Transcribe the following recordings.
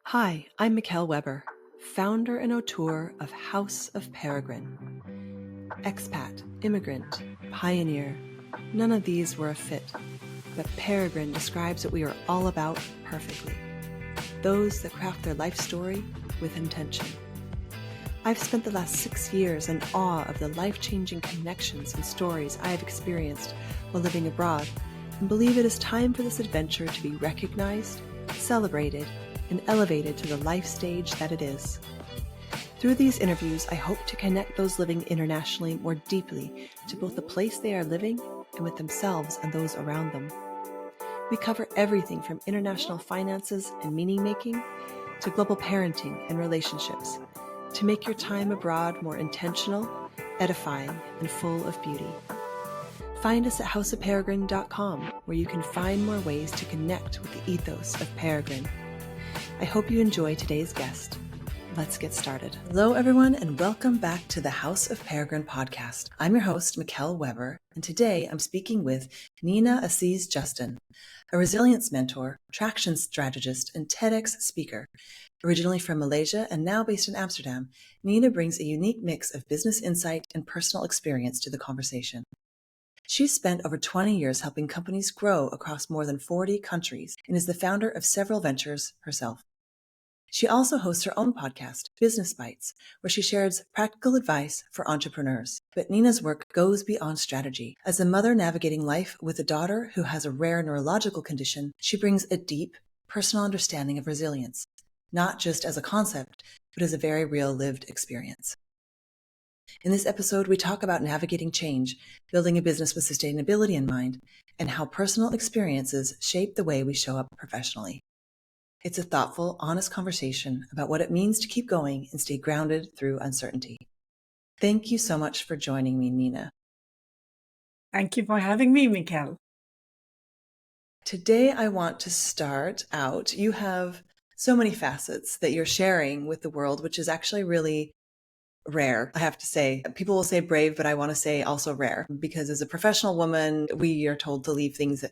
Hi, I'm Mikkel Weber, founder and auteur of House of Peregrine. Expat, immigrant, pioneer, none of these were a fit, but Peregrine describes what we are all about perfectly. Those that craft their life story with intention. I've spent the last 6 years in awe of the life-changing connections and stories I have experienced while living abroad, and believe it is time for this adventure to be recognized, celebrated, and elevated to the life stage that it is. Through these interviews, I hope to connect those living internationally more deeply to both the place they are living and with themselves and those around them. We cover everything from international finances and meaning-making to global parenting and relationships to make your time abroad more intentional, edifying, and full of beauty. Find us at houseofperegrine.com, where you can find more ways to connect with the ethos of Peregrine. I hope you enjoy today's guest. Let's get started. Hello, everyone, and welcome back to the House of Peregrine podcast. I'm your host, Mikkel Weber, and today I'm speaking with Nina Aziz Justin, a resilience mentor, traction strategist, and TEDx speaker. Originally from Malaysia and now based in Amsterdam, Nina brings a unique mix of business insight and personal experience to the conversation. She's spent over 20 years helping companies grow across more than 40 countries and is the founder of several ventures herself. She also hosts her own podcast, Business Bites, where she shares practical advice for entrepreneurs. But Nina's work goes beyond strategy. As a mother navigating life with a daughter who has a rare neurological condition, she brings a deep, personal understanding of resilience, not just as a concept, but as a very real lived experience. In this episode, we talk about navigating change, building a business with sustainability in mind, and how personal experiences shape the way we show up professionally. It's a thoughtful, honest conversation about what it means to keep going and stay grounded through uncertainty. Thank you so much for joining me, Nina. Thank you for having me, Mikkel. Today, I want to start out. You have so many facets that you're sharing with the world, which is actually really rare, I have to say. People will say brave, but I want to say also rare, because as a professional woman, we are told to leave things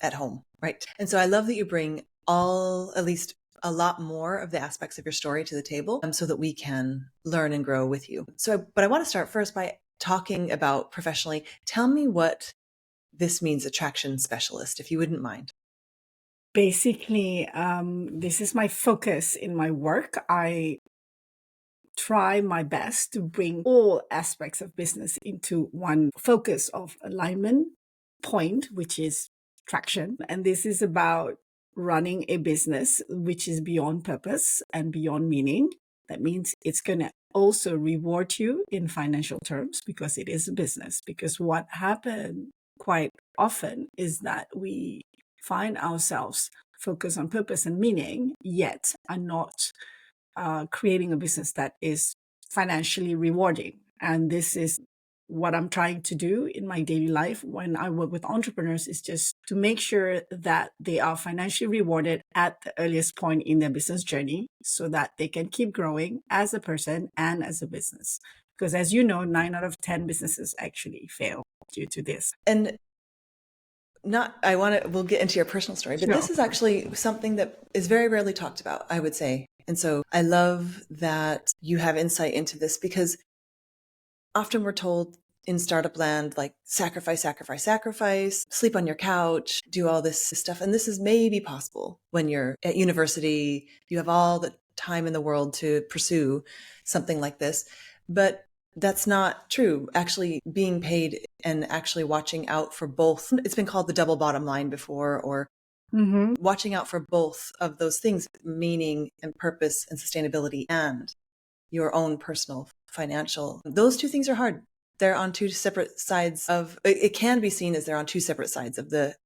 at home, right? And so I love that you bring at least a lot more of the aspects of your story to the table so that we can learn and grow with you. But I want to start first by talking about professionally. Tell me what this means, attraction specialist, if you wouldn't mind. Basically, this is my focus in my work. I try my best to bring all aspects of business into one focus of alignment point, which is traction. And this is about running a business which is beyond purpose and beyond meaning. That means it's going to also reward you in financial terms because it is a business. Because what happens quite often is that we find ourselves focused on purpose and meaning, yet are not creating a business that is financially rewarding. And this is what I'm trying to do in my daily life when I work with entrepreneurs, is just to make sure that they are financially rewarded at the earliest point in their business journey so that they can keep growing as a person and as a business. Because as you know, 9 out of 10 businesses actually fail due to this. And we'll get into your personal story, but This is actually something that is very rarely talked about, I would say. And so I love that you have insight into this, because often we're told in startup land, like sacrifice, sleep on your couch, do all this stuff. And this is maybe possible when you're at university, you have all the time in the world to pursue something like this. But that's not true. Actually being paid and actually watching out for both. It's been called the double bottom line before, or watching out for both of those things, meaning and purpose and sustainability and your own personal financial. Those two things are hard. They're on two separate sides of, it can be seen as they're on two separate sides of the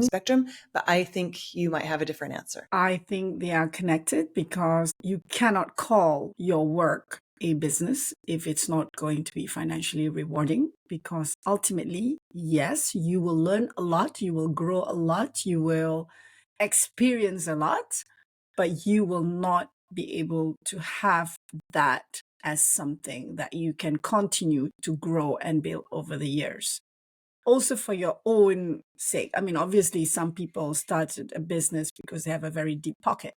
spectrum, but I think you might have a different answer. I think they are connected because you cannot call your work a business if it's not going to be financially rewarding, because ultimately, yes, you will learn a lot, you will grow a lot, you will experience a lot, but you will not be able to have that as something that you can continue to grow and build over the years. Also for your own sake. I mean, obviously, some people started a business because they have a very deep pocket.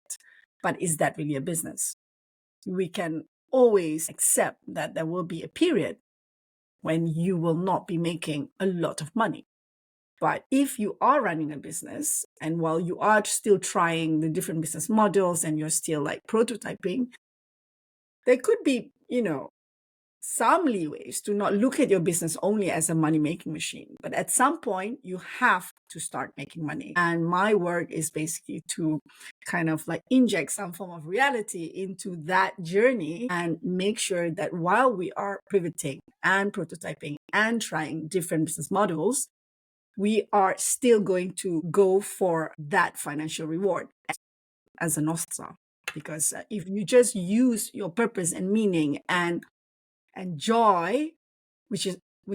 But is that really a business? We can always accept that there will be a period when you will not be making a lot of money. But if you are running a business and while you are still trying the different business models and you're still like prototyping, there could be, some leeways to not look at your business only as a money-making machine. But at some point, you have to start making money. And my work is basically to kind of like inject some form of reality into that journey and make sure that while we are pivoting and prototyping and trying different business models, we are still going to go for that financial reward as a North Star. Because if you just use your purpose and meaning and joy, which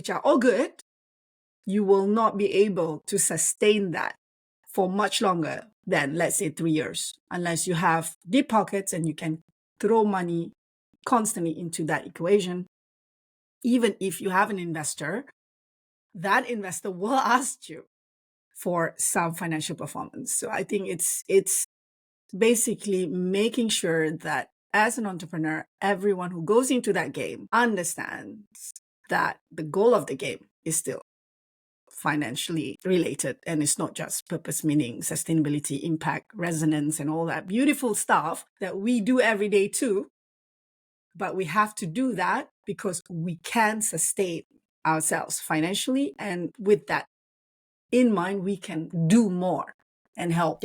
are all good, you will not be able to sustain that for much longer than, let's say, 3 years, unless you have deep pockets and you can throw money constantly into that equation. Even if you have an investor, that investor will ask you for some financial performance. So I think it's basically making sure that as an entrepreneur, everyone who goes into that game understands that the goal of the game is still financially related, and it's not just purpose, meaning, sustainability, impact, resonance, and all that beautiful stuff that we do every day too. But we have to do that because we can sustain ourselves financially, and with that in mind, we can do more and help.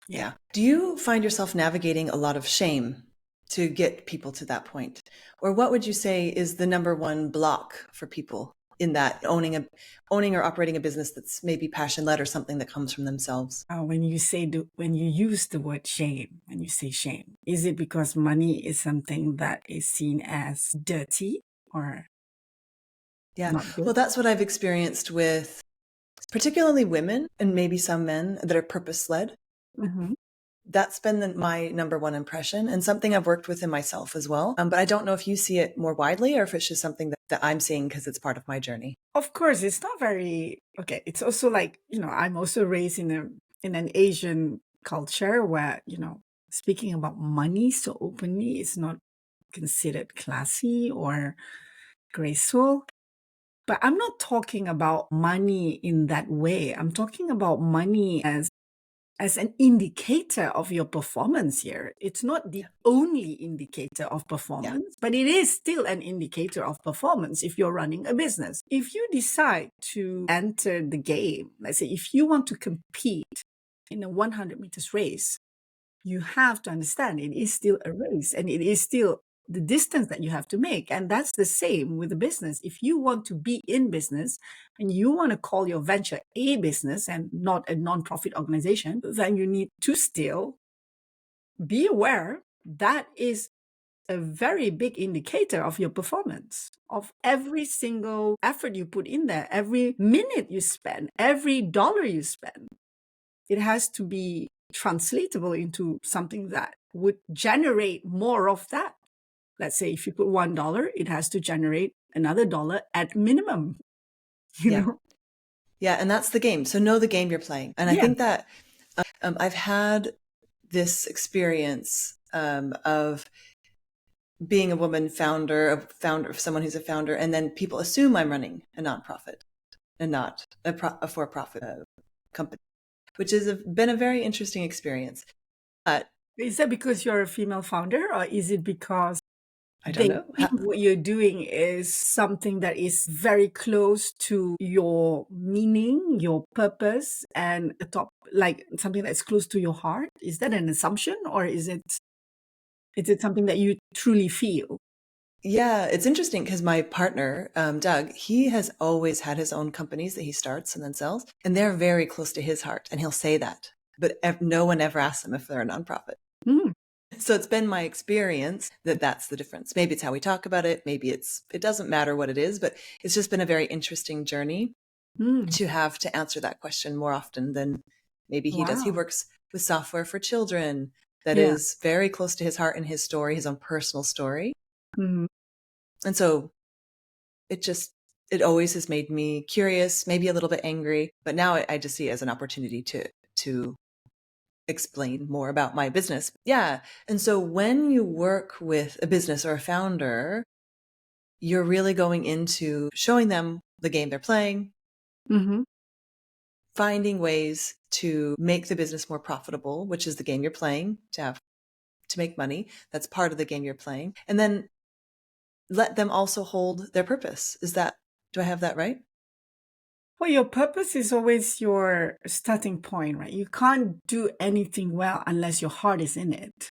Yeah. Do you find yourself navigating a lot of shame to get people to that point? Or what would you say is the number one block for people in that owning or operating a business that's maybe passion-led or something that comes from themselves? When you use the word shame, when you say shame, is it because money is something that is seen as dirty or not good? Well, that's what I've experienced with particularly women and maybe some men that are purpose-led. Mm-hmm. That's been my number one impression, and something I've worked with in myself as well. But I don't know if you see it more widely or if it's just something that I'm seeing because it's part of my journey. Of course, it's not very, okay. It's also like, I'm also raised in an Asian culture where, speaking about money so openly is not considered classy or graceful. But I'm not talking about money in that way. I'm talking about money as an indicator of your performance here. It's not the only indicator of performance, but it is still an indicator of performance if you're running a business. If you decide to enter the game, let's say if you want to compete in a 100 meters race, you have to understand it is still a race and it is still the distance that you have to make. And that's the same with the business. If you want to be in business and you want to call your venture a business and not a non-profit organization, then you need to still be aware that is a very big indicator of your performance, of every single effort you put in there, every minute you spend, every dollar you spend. It has to be translatable into something that would generate more of that. Let's say if you put $1, it has to generate another dollar at minimum. You know? Yeah, and that's the game. So know the game you're playing. And I think that I've had this experience of being a woman founder of someone who's a founder, and then people assume I'm running a nonprofit and not a for-profit company, which has been a very interesting experience. Is that because you're a female founder, or is it because I don't know. What you're doing is something that is very close to your meaning, your purpose, and like something that's close to your heart? Is that an assumption, or is it something that you truly feel? Yeah, it's interesting because my partner, Doug, he has always had his own companies that he starts and then sells, and they're very close to his heart, and he'll say that, but no one ever asks him if they're a nonprofit. Mm. So it's been my experience that that's the difference. Maybe it's how we talk about it. Maybe it doesn't matter what it is, but it's just been a very interesting journey to have to answer that question more often than maybe he does. He works with software for children that is very close to his heart and his story, his own personal story. Mm-hmm. And so it always has made me curious, maybe a little bit angry, but now I just see it as an opportunity to explain more about my business. Yeah. And so when you work with a business or a founder, you're really going into showing them the game they're playing, finding ways to make the business more profitable, which is the game you're playing, to make money. That's part of the game you're playing. And then let them also hold their purpose. Do I have that right? Well, your purpose is always your starting point, right? You can't do anything well unless your heart is in it,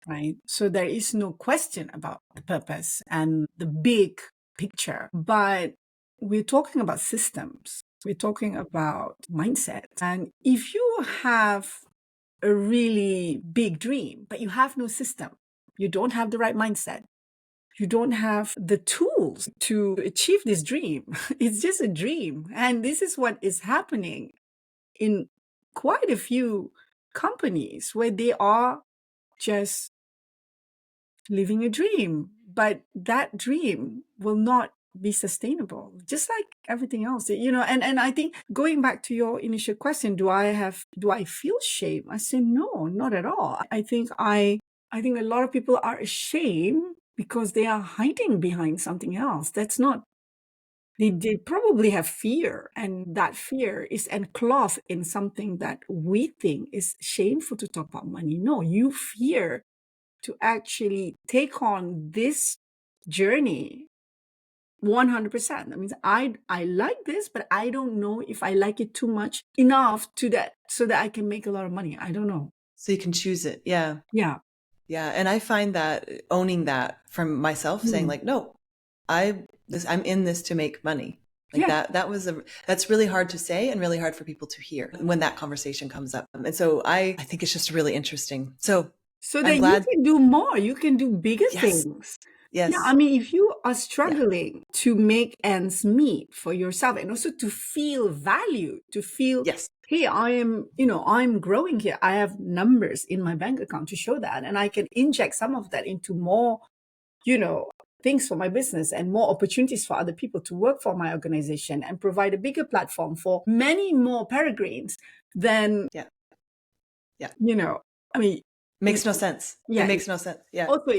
right? So there is no question about the purpose and the big picture. But we're talking about systems. We're talking about mindset. And if you have a really big dream, but you have no system, you don't have the right mindset, you don't have the tools to achieve this dream. It's just a dream. And this is what is happening in quite a few companies where they are just living a dream, but that dream will not be sustainable, just like everything else, and I think going back to your initial question, do I feel shame? I say no, not at all. I think a lot of people are ashamed because they are hiding behind something else. That's not, they probably have fear, and that fear is enclosed in something that we think is shameful to talk about money. No, you fear to actually take on this journey 100%. That means I like this, but I don't know if I like it too much enough so that I can make a lot of money. I don't know. So you can choose it. Yeah. Yeah. Yeah. And I find that owning that from myself, saying like, no, I'm in this to make money. Like that's really hard to say and really hard for people to hear when that conversation comes up. And so I think it's just really interesting. So that you can do more, you can do bigger things. Yes. Yeah, I mean, if you are struggling to make ends meet for yourself and also to feel valued, to feel, hey, I'm growing here. I have numbers in my bank account to show that. And I can inject some of that into more, things for my business and more opportunities for other people to work for my organization and provide a bigger platform for many more Peregrines, then, I mean, makes no sense. Yeah, it makes no sense. Yeah. Also,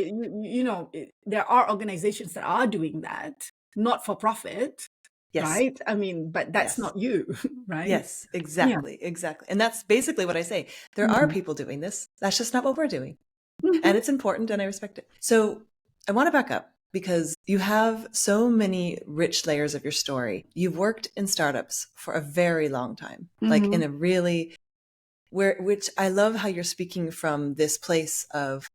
there are organizations that are doing that, not for profit, right? I mean, but that's not you, right? Yes, exactly, exactly. And that's basically what I say. There are people doing this. That's just not what we're doing. And it's important and I respect it. So I want to back up because you have so many rich layers of your story. You've worked in startups for a very long time, like in a really which I love how you're speaking from this place of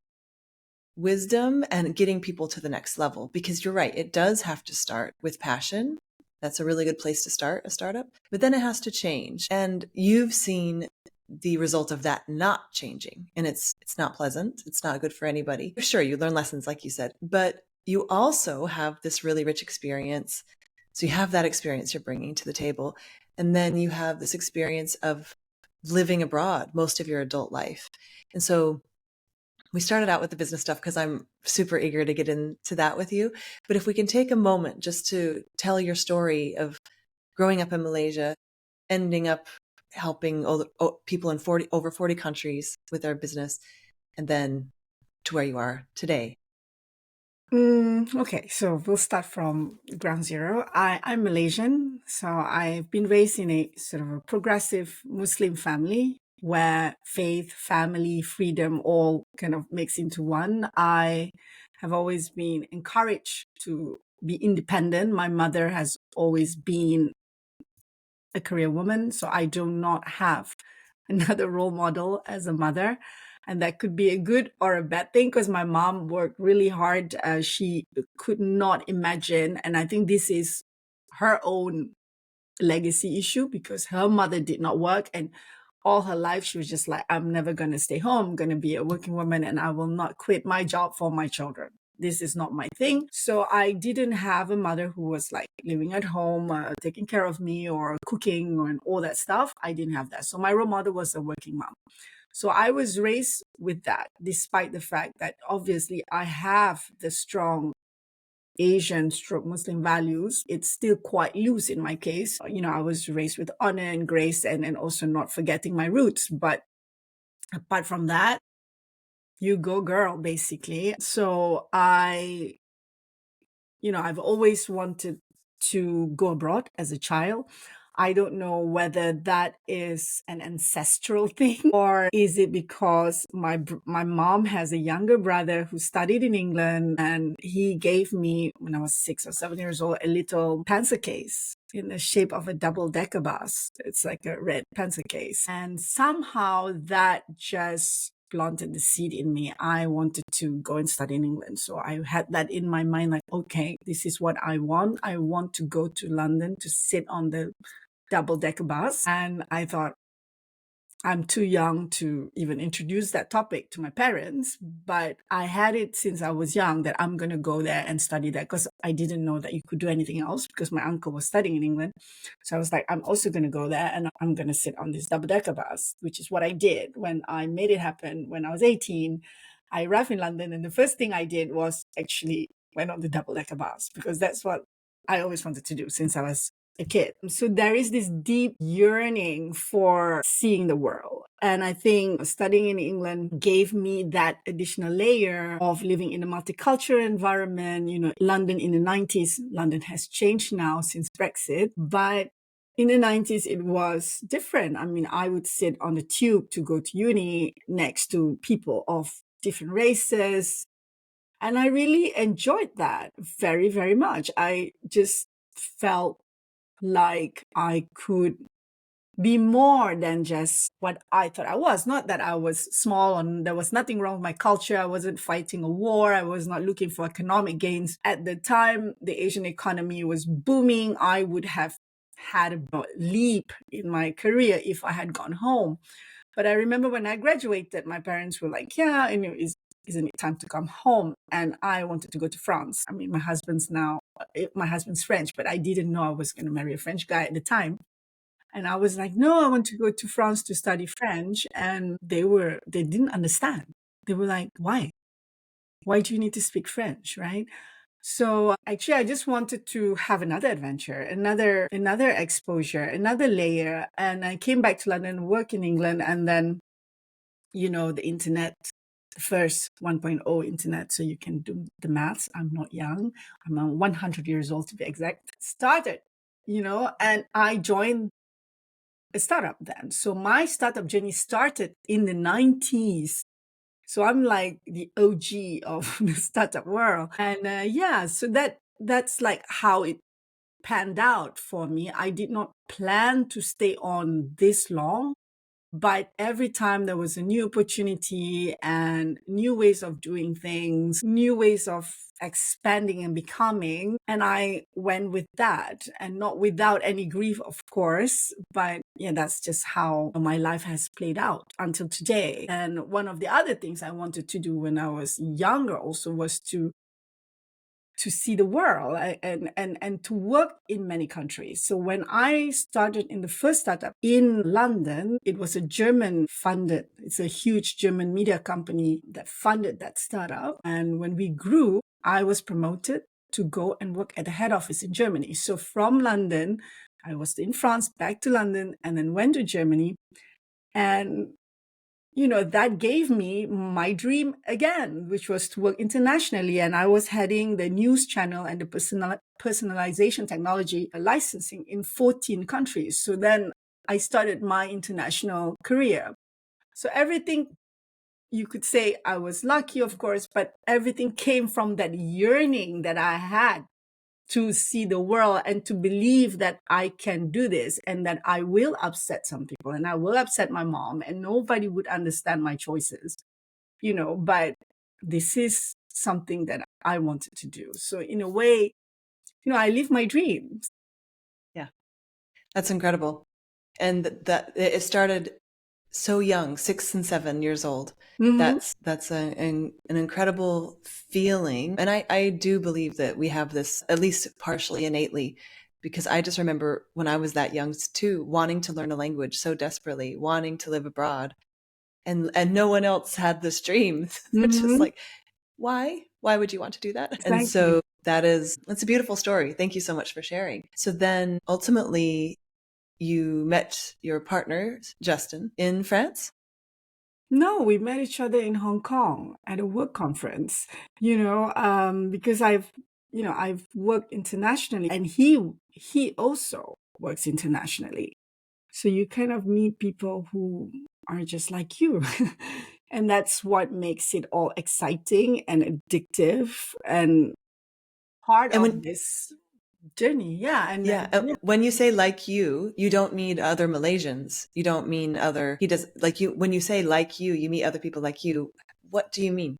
wisdom and getting people to the next level, because you're right. It does have to start with passion. That's a really good place to start a startup, but then it has to change. And you've seen the result of that not changing, and it's not pleasant. It's not good for anybody. Sure, you learn lessons, like you said, but you also have this really rich experience. So you have that experience you're bringing to the table. And then you have this experience of living abroad most of your adult life. And so we started out with the business stuff because I'm super eager to get into that with you. But if we can take a moment just to tell your story of growing up in Malaysia, ending up helping people in over 40 countries with our business, and then to where you are today. Okay, so we'll start from ground zero. I'm Malaysian, so I've been raised in a sort of a progressive Muslim family where faith, family, freedom all kind of mix into one. I have always been encouraged to be independent. My mother has always been a career woman, so I do not have another role model as a mother. And that could be a good or a bad thing because my mom worked really hard. She could not imagine. And I think this is her own legacy issue because her mother did not work. And all her life, she was just like, I'm never going to stay home. I'm going to be a working woman and I will not quit my job for my children. This is not my thing. So I didn't have a mother who was like living at home, taking care of me or cooking and all that stuff. I didn't have that. So my role model was a working mom. So I was raised with that, despite the fact that obviously I have the strong Asian stroke Muslim values. It's still quite loose in my case. I was raised with honor and grace and also not forgetting my roots. But Apart from that, you go girl, basically. So I've always wanted to go abroad as a child. I don't know whether that is an ancestral thing or is it because my mom has a younger brother who studied in England, and he gave me, when I was 6 or 7 years old, a little pencil case in the shape of a double-decker bus. It's like a red pencil case. And somehow that just planted the seed in me. I wanted to go and study in England. So I had that in my mind, like, okay, this is what I want. I want to go to London to sit on the double-decker bus. And I thought, I'm too young to even introduce that topic to my parents, but I had it since I was young that I'm going to go there and study that, because I didn't know that you could do anything else because my uncle was studying in England. So I was like, I'm also going to go there and I'm going to sit on this double-decker bus, which is what I did when I made it happen. When I was 18, I arrived in London, and the first thing I did was actually went on the double-decker bus, because that's what I always wanted to do since I was a kid. So there is this deep yearning for seeing the world. And I think studying in England gave me that additional layer of living in a multicultural environment. London in the 90s, London has changed now since Brexit, but in the 90s, it was different. I mean, I would sit on the tube to go to uni next to people of different races. And I really enjoyed that very, very much. I just felt like I could be more than just what I thought I was. Not that I was small and there was nothing wrong with my culture. I wasn't fighting a war. I was not looking for economic gains. At the time, the Asian economy was booming. I would have had a leap in my career if I had gone home. But I remember when I graduated, my parents were like, yeah, isn't it time to come home? And I wanted to go to France. I mean, my husband's French, but I didn't know I was going to marry a French guy at the time. And I was like, no, I want to go to France to study French. And they didn't understand. They were like, why? Why do you need to speak French, right? So actually, I just wanted to have another adventure, another exposure, another layer. And I came back to London, work in England, and then, the internet, the first 1.0 internet, so you can do the maths. I'm not young. I'm 100 years old to be exact. Started, and I joined a startup then. So my startup journey started in the 90s. So I'm like the OG of the startup world. And so that's like how it panned out for me. I did not plan to stay on this long, but every time there was a new opportunity and new ways of doing things, new ways of expanding and becoming, and I went with that, and not without any grief, of course, but yeah, that's just how my life has played out until today. And one of the other things I wanted to do when I was younger also was to see the world and to work in many countries. So when I started in the first startup in London, it was a it's a huge German media company that funded that startup. And when we grew, I was promoted to go and work at the head office in Germany. So from London, I was in France, back to London, and then went to Germany. And that gave me my dream again, which was to work internationally. And I was heading the news channel and the personalization technology licensing in 14 countries. So then I started my international career. So everything, you could say I was lucky, of course, but everything came from that yearning that I had to see the world and to believe that I can do this and that I will upset some people and I will upset my mom and nobody would understand my choices, but this is something that I wanted to do. So in a way, I live my dreams. Yeah, that's incredible. And that it started so young, 6 and 7 years old. Mm-hmm. That's an incredible feeling. And I do believe that we have this, at least partially innately, because I just remember when I was that young too, wanting to learn a language so desperately, wanting to live abroad. And no one else had this dream. It's just like, why? Why would you want to do that? Exactly. And so that's a beautiful story. Thank you so much for sharing. So then ultimately you met your partner, Justin, in France? No, we met each other in Hong Kong at a work conference, because I've worked internationally, and he also works internationally. So you kind of meet people who are just like you. And that's what makes it all exciting and addictive and part And of when this journey. Yeah. Yeah. When you say like you don't mean other Malaysians. You don't mean other, he does like you. When you say like you meet other people like you. What do you mean?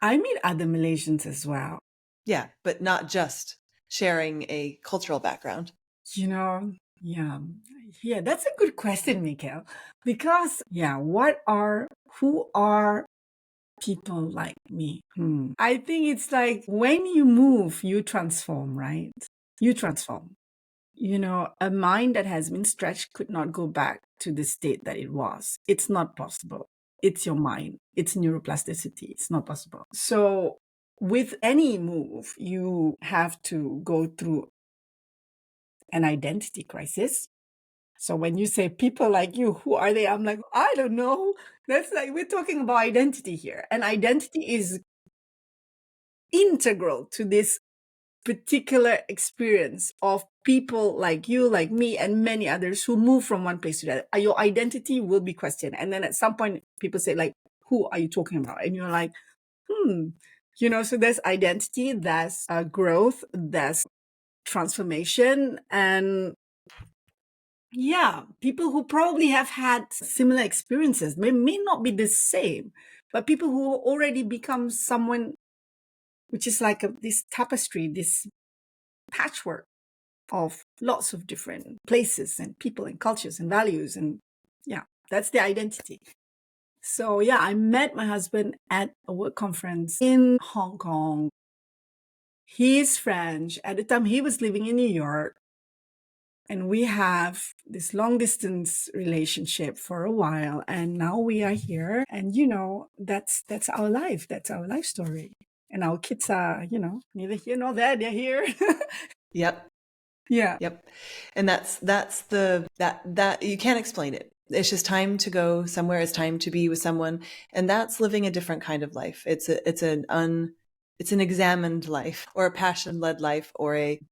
I meet other Malaysians as well. Yeah, but not just sharing a cultural background. You know, yeah. Yeah, that's a good question, Mikhail. Because, who are people like me? I think it's like when you move, you transform, right? You transform. A mind that has been stretched could not go back to the state that it was. It's not possible. It's your mind. It's neuroplasticity. It's not possible. So with any move, you have to go through an identity crisis. So when you say people like you, who are they? I'm like, I don't know. That's like, we're talking about identity here. And identity is integral to this particular experience of people like you, like me, and many others who move from one place to the other. Your identity will be questioned. And then at some point, people say, like, who are you talking about? And you're like, so there's identity, there's growth, there's transformation. And yeah, people who probably have had similar experiences may not be the same, but people who already become someone, which is like this tapestry, this patchwork of lots of different places and people and cultures and values. And yeah, that's the identity. So yeah, I met my husband at a work conference in Hong Kong. He's French. At the time, he was living in New York. And we have this long distance relationship for a while. And now we are here. And, that's our life. That's our life story. And our kids are, neither here nor there. They're here. Yep. Yeah. Yep. And that you can't explain it. It's just time to go somewhere. It's time to be with someone. And that's living a different kind of life. It's an examined life or a passion led life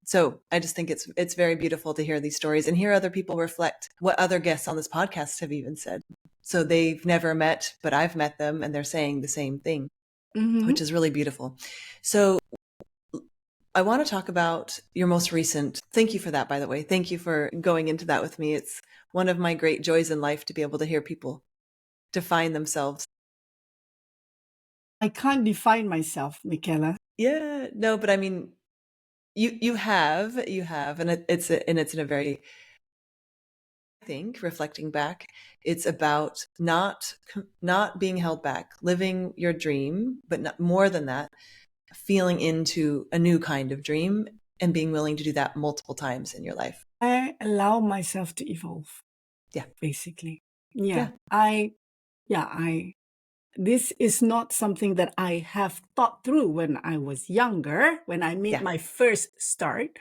so I just think it's very beautiful to hear these stories and hear other people reflect what other guests on this podcast have even said. So they've never met, but I've met them and they're saying the same thing, which is really beautiful. So I want to talk about your most recent. Thank you for that, by the way. Thank you for going into that with me. It's one of my great joys in life to be able to hear people define themselves. I can't define myself, Michaela. Yeah, no, but I mean, you have, and it's in a very, I think, reflecting back, it's about not being held back, living your dream, but not more than that, feeling into a new kind of dream and being willing to do that multiple times in your life. I allow myself to evolve. Yeah. Basically. Yeah. This is not something that I have thought through when I was younger, when I made my first start,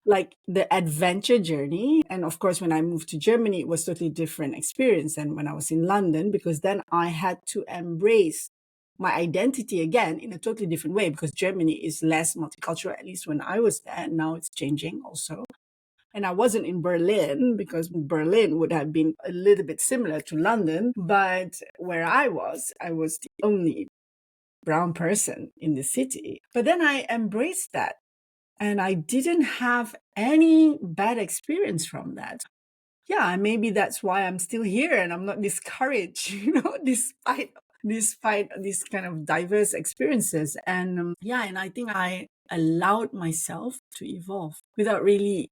like the adventure journey. And of course, when I moved to Germany, it was totally different experience than when I was in London, because then I had to embrace my identity again in a totally different way, because Germany is less multicultural, at least when I was there. And now it's changing also. And I wasn't in Berlin, because Berlin would have been a little bit similar to London. But where I was the only brown person in the city. But then I embraced that. And I didn't have any bad experience from that. Yeah, maybe that's why I'm still here and I'm not discouraged, despite these kind of diverse experiences. And and I think I allowed myself to evolve without really,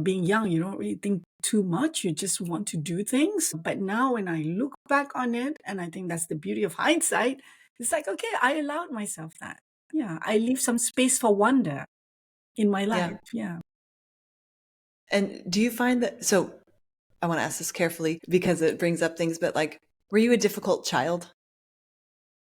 being young, you don't really think too much. You just want to do things. But now when I look back on it, and I think that's the beauty of hindsight, it's like, okay, I allowed myself that. Yeah, I leave some space for wonder in my life. Yeah. And do you find that, so I want to ask this carefully because it brings up things, but like, were you a difficult child?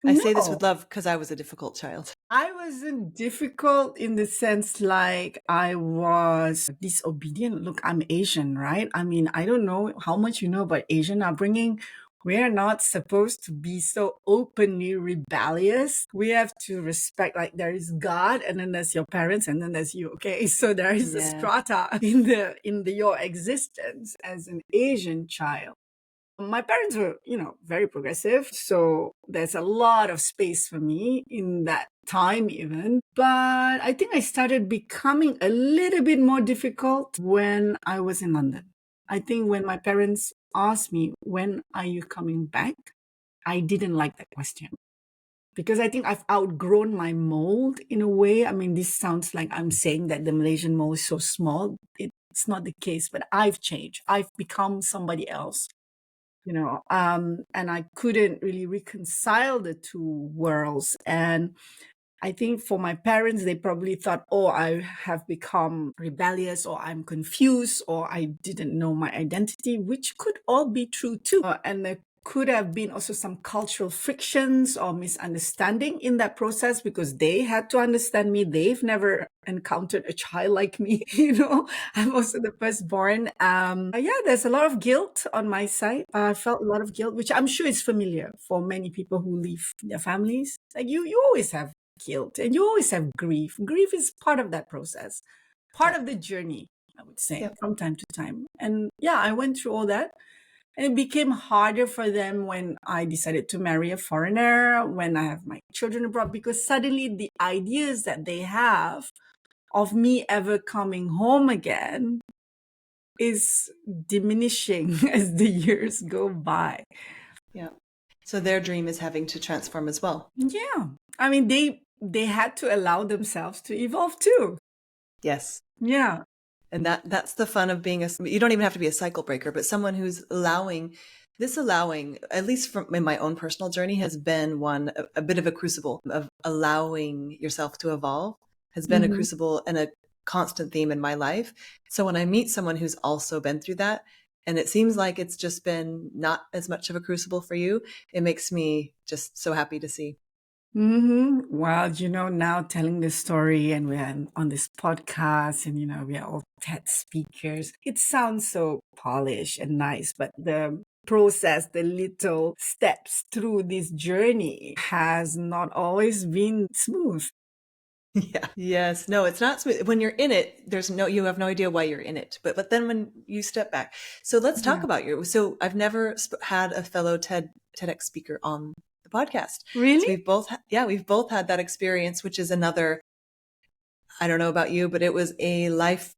I say this with love because I was a difficult child. I wasn't difficult in the sense like I was disobedient. Look, I'm Asian, right? I mean, I don't know how much you know about Asian upbringing. We are not supposed to be so openly rebellious. We have to respect, like, there is God, and then there's your parents, and then there's you. Okay, so there is a strata in your existence as an Asian child. My parents were, very progressive. So there's a lot of space for me in that time even. But I think I started becoming a little bit more difficult when I was in London. I think when my parents asked me, when are you coming back? I didn't like that question. Because I think I've outgrown my mold in a way. I mean, this sounds like I'm saying that the Malaysian mold is so small. It's not the case, but I've changed. I've become somebody else. And I couldn't really reconcile the two worlds. And I think for my parents, they probably thought, oh, I have become rebellious, or I'm confused, or I didn't know my identity, which could all be true too. And there could have been also some cultural frictions or misunderstanding in that process, because they had to understand me. They've never encountered a child like me. I'm also the firstborn. There's a lot of guilt on my side. I felt a lot of guilt, which I'm sure is familiar for many people who leave their families. Like you always have guilt, and you always have grief. Grief is part of that process, part of the journey, I would say, from time to time. And I went through all that. And it became harder for them when I decided to marry a foreigner, when I have my children abroad, because suddenly the ideas that they have of me ever coming home again is diminishing as the years go by. Yeah. So their dream is having to transform as well. Yeah. I mean, they had to allow themselves to evolve too. Yes. Yeah. And that's the fun of being you don't even have to be a cycle breaker, but someone who's allowing, at least in my own personal journey, has been a bit of a crucible of allowing yourself to evolve, has been a crucible and a constant theme in my life. So when I meet someone who's also been through that, and it seems like it's just been not as much of a crucible for you, it makes me just so happy to see. Well, now telling this story, and we're on this podcast, and, we are all TED speakers. It sounds so polished and nice, but the process, the little steps through this journey has not always been smooth. Yeah. Yes. No, it's not smooth. When you're in it, you have no idea why you're in it. But then when you step back, so let's talk about so I've never had a fellow TEDx speaker on the podcast. Really? So we've both had that experience, which is another, I don't know about you, but it was a life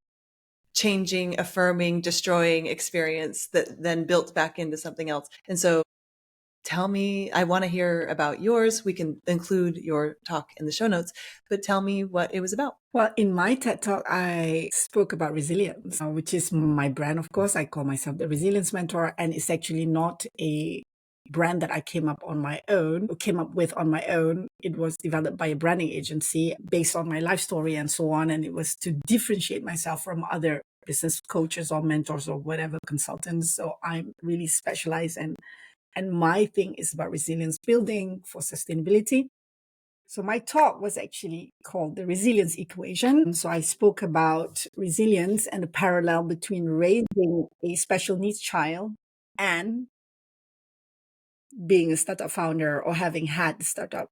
changing, affirming, destroying experience that then built back into something else. And so tell me, I want to hear about yours. We can include your talk in the show notes, but tell me what it was about. Well, in my TED Talk, I spoke about resilience, which is my brand, of course. I call myself the Resilience Mentor, and it's actually not a brand that I came up with on my own. It was developed by a branding agency based on my life story and so on. And it was to differentiate myself from other business coaches or mentors or whatever consultants. So I'm really specialized, and my thing is about resilience building for sustainability. So my talk was actually called the resilience equation. So I spoke about resilience and the parallel between raising a special needs child and being a startup founder or having had the startup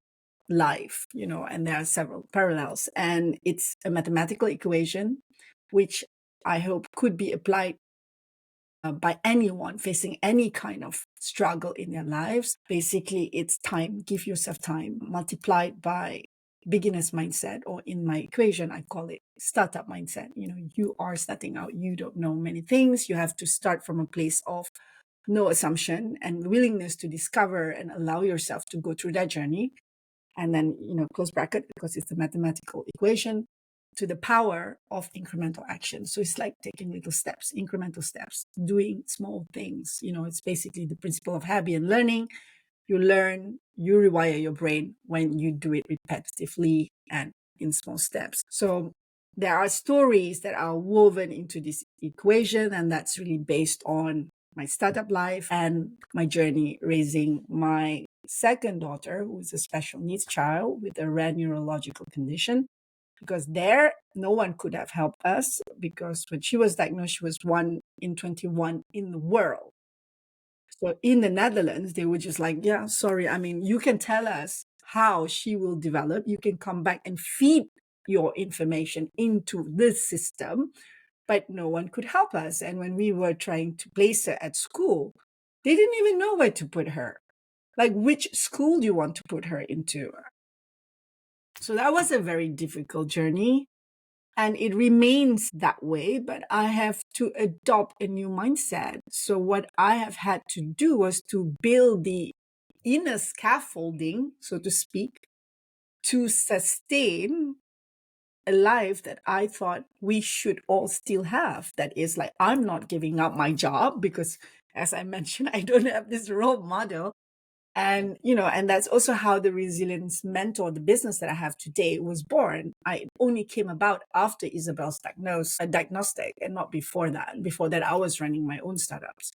life, and there are several parallels. And it's a mathematical equation, which I hope could be applied by anyone facing any kind of struggle in their lives. Basically, it's time. Give yourself time, multiplied by beginner's mindset, or in my equation, I call it startup mindset. You are starting out. You don't know many things. You have to start from a place of no assumption and willingness to discover and allow yourself to go through that journey. And then, close bracket, because it's a mathematical equation, to the power of incremental action. So it's like taking little steps, incremental steps, doing small things. It's basically the principle of habit and learning. You learn, you rewire your brain when you do it repetitively and in small steps. So there are stories that are woven into this equation, and that's really based on my startup life and my journey raising my second daughter, who is a special needs child with a rare neurological condition. Because no one could have helped us, because when she was diagnosed, she was 1 in 21 in the world. So in the Netherlands, they were just like, yeah, sorry. I mean, you can tell us how she will develop. You can come back and feed your information into this system, but no one could help us. And when we were trying to place her at school, they didn't even know where to put her. Like, which school do you want to put her into? So that was a very difficult journey. And it remains that way, but I have to adopt a new mindset. So what I have had to do was to build the inner scaffolding, so to speak, to sustain a life that I thought we should all still have. That is like, I'm not giving up my job because, as I mentioned, I don't have this role model. And, and that's also how the resilience mentor, the business that I have today, was born. I only came about after Isabel's diagnostic and not before that. Before that, I was running my own startups.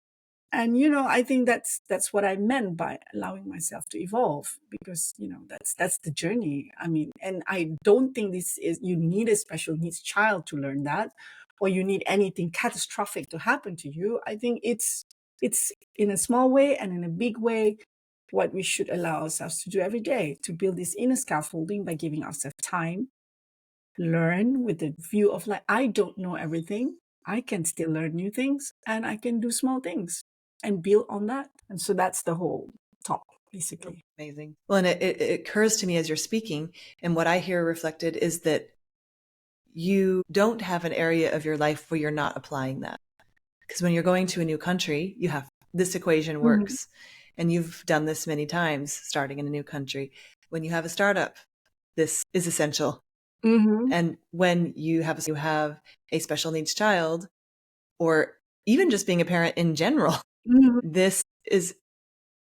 And, I think that's what I meant by allowing myself to evolve, because, that's the journey. I mean, and I don't think you need a special needs child to learn that, or you need anything catastrophic to happen to you. I think it's in a small way and in a big way what we should allow ourselves to do every day, to build this inner scaffolding by giving ourselves time, learn with the view of like, I don't know everything. I can still learn new things, and I can do small things and build on that. And so that's the whole talk, basically. Amazing. Well, and it occurs to me as you're speaking, and what I hear reflected is that you don't have an area of your life where you're not applying that. Because when you're going to a new country, you have this equation works. And you've done this many times, starting in a new country. When you have a startup, this is essential. And when you have a special needs child, or even just being a parent in general, this is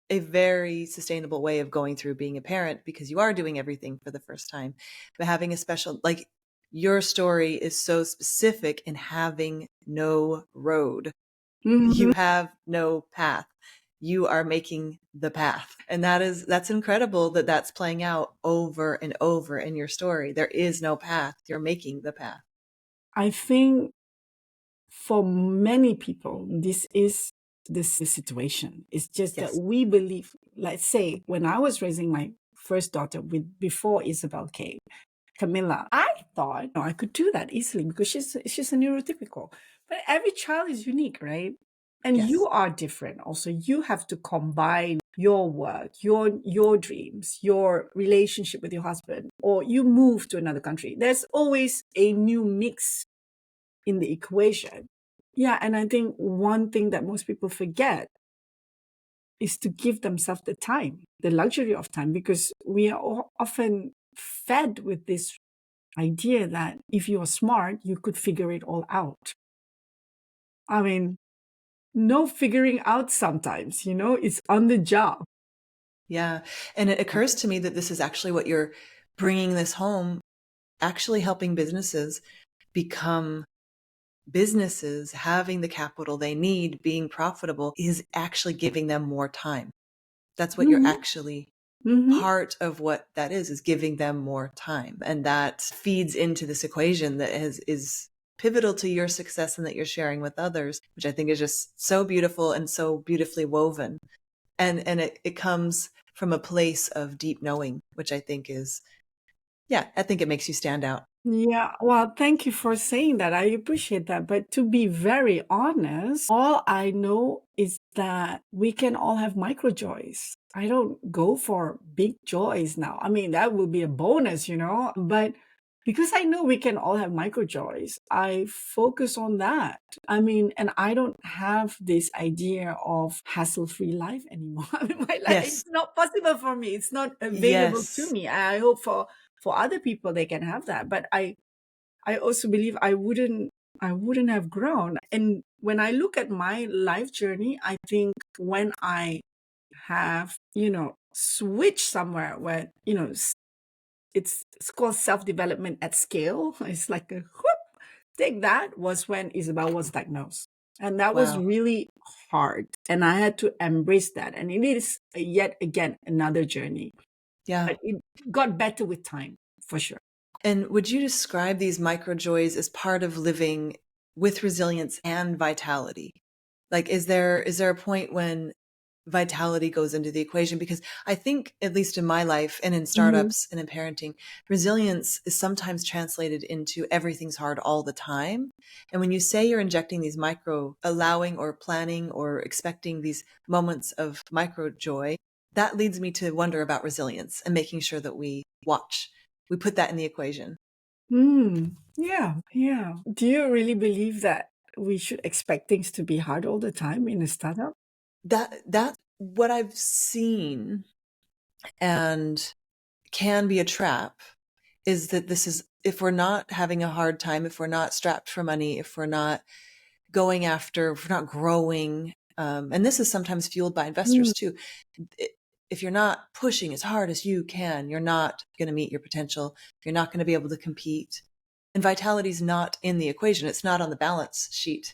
a very sustainable way of going through being a parent, because you are doing everything for the first time. But having a special, like your story is so specific in having no road. You have no path. You are making the path. And that's incredible that that's playing out over and over in your story. There is no path. You're making the path. I think for many people, this is the situation. It's just that we believe, let's say, when I was raising my first daughter before Isabel came, Camilla, I thought I could do that easily because she's a neurotypical. But every child is unique, right? And you are different. Also, you have to combine your work, your dreams, your relationship with your husband, or you move to another country. There's always a new mix in the equation. Yeah, and I think one thing that most people forget is to give themselves the time, the luxury of time, because we are often fed with this idea that if you are smart, you could figure it all out. I mean, no figuring out sometimes, it's on the job. Yeah. And it occurs to me that this is actually what you're bringing this home, actually helping businesses become businesses, having the capital they need, being profitable, is actually giving them more time. That's what you're actually, part of what that is giving them more time. And that feeds into this equation that is pivotal to your success and that you're sharing with others, which I think is just so beautiful and so beautifully woven. And it comes from a place of deep knowing, which I think is, I think it makes you stand out. Yeah, well, thank you for saying that. I appreciate that. But to be very honest, all I know is that we can all have micro joys. I don't go for big joys now. I mean, that would be a bonus, but because I know we can all have micro joys, I focus on that. I mean, and I don't have this idea of hassle-free life anymore. I mean, my life is not possible for me. It's not available to me. I hope for other people they can have that, but I also believe I wouldn't have grown. And when I look at my life journey, I think when I have switched somewhere where it's called self-development at scale, it's like a whoop, take that, was when Isabel was diagnosed. And that was really hard, and I had to embrace that. And it is yet again another journey. But it got better with time, for sure. And would you describe these micro joys as part of living with resilience and vitality? Like, is there a point when vitality goes into the equation, because I think, at least in my life and in Mhm. startups and in parenting, resilience is sometimes translated into everything's hard all the time. And when you say you're injecting these micro, allowing or planning or expecting these moments of micro joy, that leads me to wonder about resilience and making sure that we put that in the equation. Yeah, yeah. Do you really believe that we should expect things to be hard all the time in a startup? That's what I've seen, and can be a trap, is that this is, if we're not having a hard time, if we're not strapped for money, if we're not going after, if we're not growing, and this is sometimes fueled by Mm, investors too. If you're not pushing as hard as you can, you're not going to meet your potential. You're not going to be able to compete. And vitality is not in the equation. It's not on the balance sheet,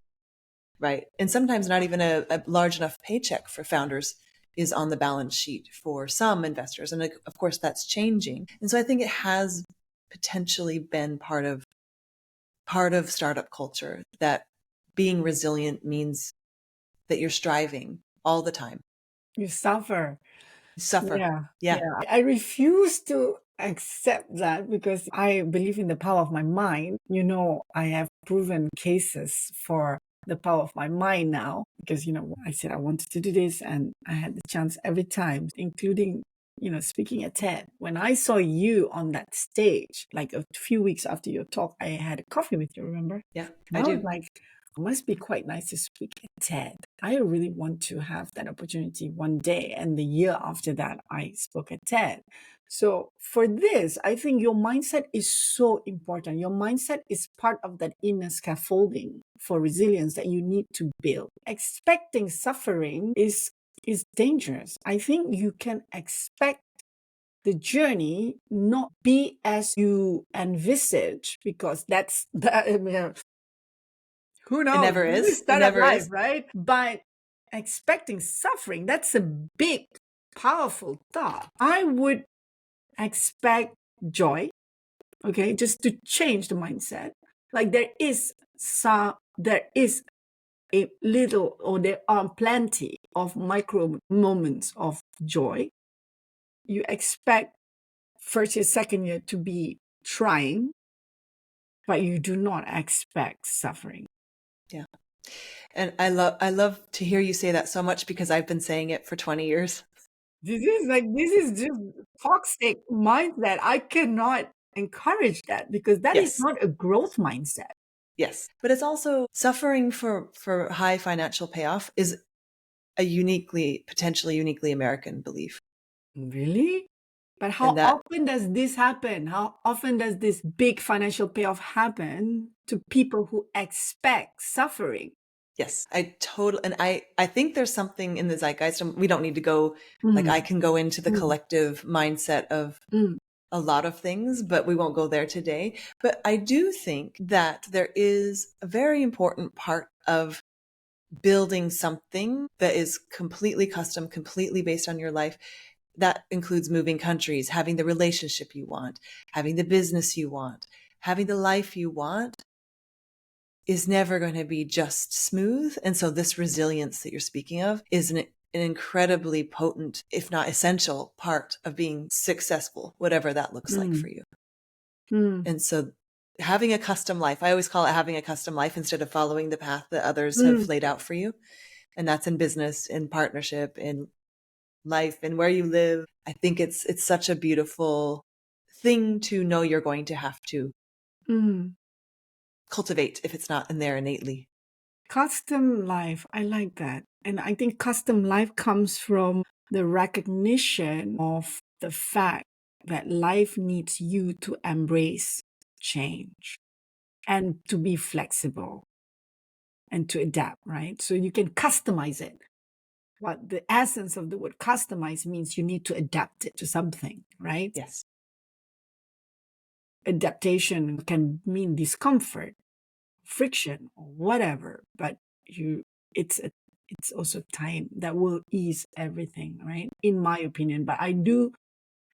right? And sometimes not even a large enough paycheck for founders is on the balance sheet for some investors. And of course, that's changing. And so I think it has potentially been part of startup culture, that being resilient means that you're striving all the time. you suffer. Suffer. Yeah, Yeah. yeah. I refuse to accept that because I believe in the power of my mind. I have proven cases for the power of my mind now because, I said I wanted to do this and I had the chance every time, including, speaking at TED. When I saw you on that stage, like a few weeks after your talk, I had a coffee with you, remember? Yeah, And I I was do. like, it must be quite nice to speak at TED. I really want to have that opportunity one day. And the year after that, I spoke at TED. So for this, I think your mindset is so important. Your mindset is part of that inner scaffolding for resilience that you need to build. Expecting suffering is dangerous. I think you can expect the journey not be as you envisage because that's who It knows? never This is is. It startup never life, is. right? But expecting suffering, that's a big, powerful thought. I would expect joy, okay, just to change the mindset. Like there is a little, or there are plenty of micro moments of joy. You expect first year, second year to be trying, but you do not expect suffering. Yeah. And I love to hear you say that so much, because I've been saying it for 20 years. This is just toxic mindset. I cannot encourage that because that is Yes. not a growth mindset. Yes. But it's also suffering for high financial payoff is a potentially uniquely American belief. Really? But And how that, often does this happen? How often does this big financial payoff happen to people who expect suffering? yes, I think there's something in the zeitgeist, and we don't need to go, like, Mm, I can go into the mm, collective mindset of mm, a lot of things, but we won't go there today. But I do think that there is a very important part of building something that is completely custom, completely based on your life. That includes moving countries, having the relationship you want, having the business you want, having the life you want, is never going to be just smooth. And so this resilience that you're speaking of is an incredibly potent, if not essential, part of being successful, whatever that looks like mm, for you. mm, And so having a custom life, I always call it having a custom life instead of following the path that others have mm, laid out for you. And that's in business, in partnership, in life, and where you live. I think it's such a beautiful thing to know you're going to have to mm. cultivate if it's not in there innately. Custom life, I like that. And I think custom life comes from the recognition of the fact that life needs you to embrace change and to be flexible and to adapt, right? So you can customize it. What the essence of the word customize means you need to adapt it to something, right? Yes. Adaptation can mean discomfort, friction, or whatever, but it's also time that will ease everything, right? In my opinion. But I do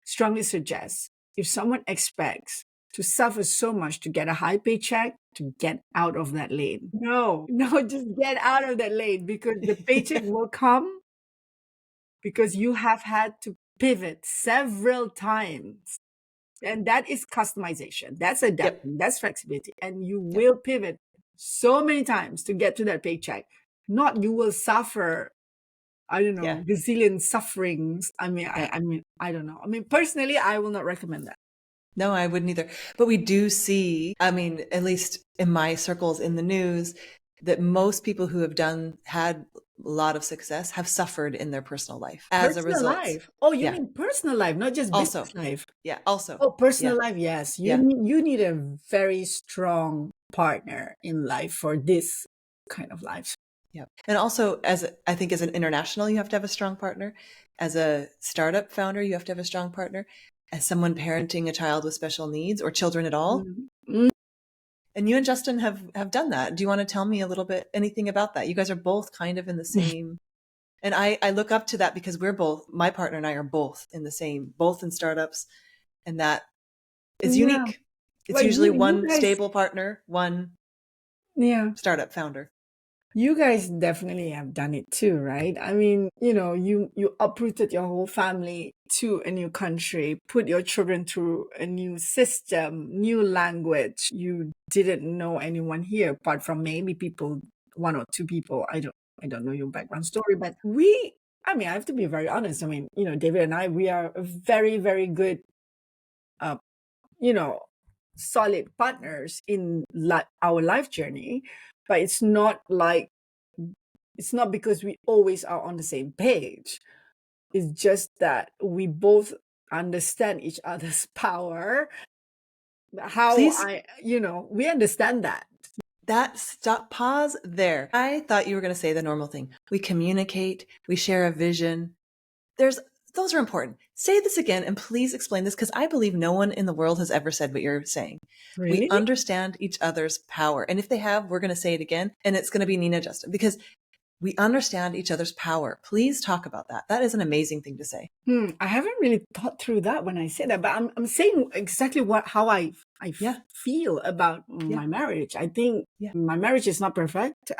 strongly suggest if someone expects to suffer so much to get a high paycheck, to get out of that lane. No, no, just get out of that lane because the paycheck will come because you have had to pivot several times. And that is customization. That's adapting. That's flexibility. And you will pivot so many times to get to that paycheck. Not you will suffer, I don't know, gazillion sufferings. I mean, I don't know. I mean, personally, I will not recommend that. No, I wouldn't either. But we do see, I mean, at least in my circles in the news, that most people who have had a lot of success have suffered in their personal life as a result. Life. Oh, you mean personal life, not just business life. Yeah, also. Oh, personal life, yes. You need a very strong partner in life for this kind of life. Yeah. And also, I think as an international, you have to have a strong partner. As a startup founder, you have to have a strong partner. As someone parenting a child with special needs or children at all. Mm-hmm. And you and Justin have done that. Do you want to tell me a little bit, anything about that? You guys are both kind of in the same. And I look up to that because my partner and I are both in the same, both in startups. And that is unique. It's usually one stable partner, one startup founder. You guys definitely have done it too, right? I mean, you uprooted your whole family to a new country, put your children through a new system, new language. You didn't know anyone here apart from maybe one or two people. I don't know your background story, but I have to be very honest. I mean, David and I, we are very, very good, solid partners in our life journey. But it's not because we always are on the same page. It's just that we both understand each other's power. We understand that. Pause there. I thought you were going to say the normal thing. We communicate, we share a vision. Those are important. Say this again and please explain this because I believe no one in the world has ever said what you're saying. Really? We understand each other's power. And if they have, we're going to say it again. And it's going to be Nina Justin because we understand each other's power. Please talk about that. That is an amazing thing to say. I haven't really thought through that when I say that, but I'm saying exactly how I feel about my marriage. I think my marriage is not perfect.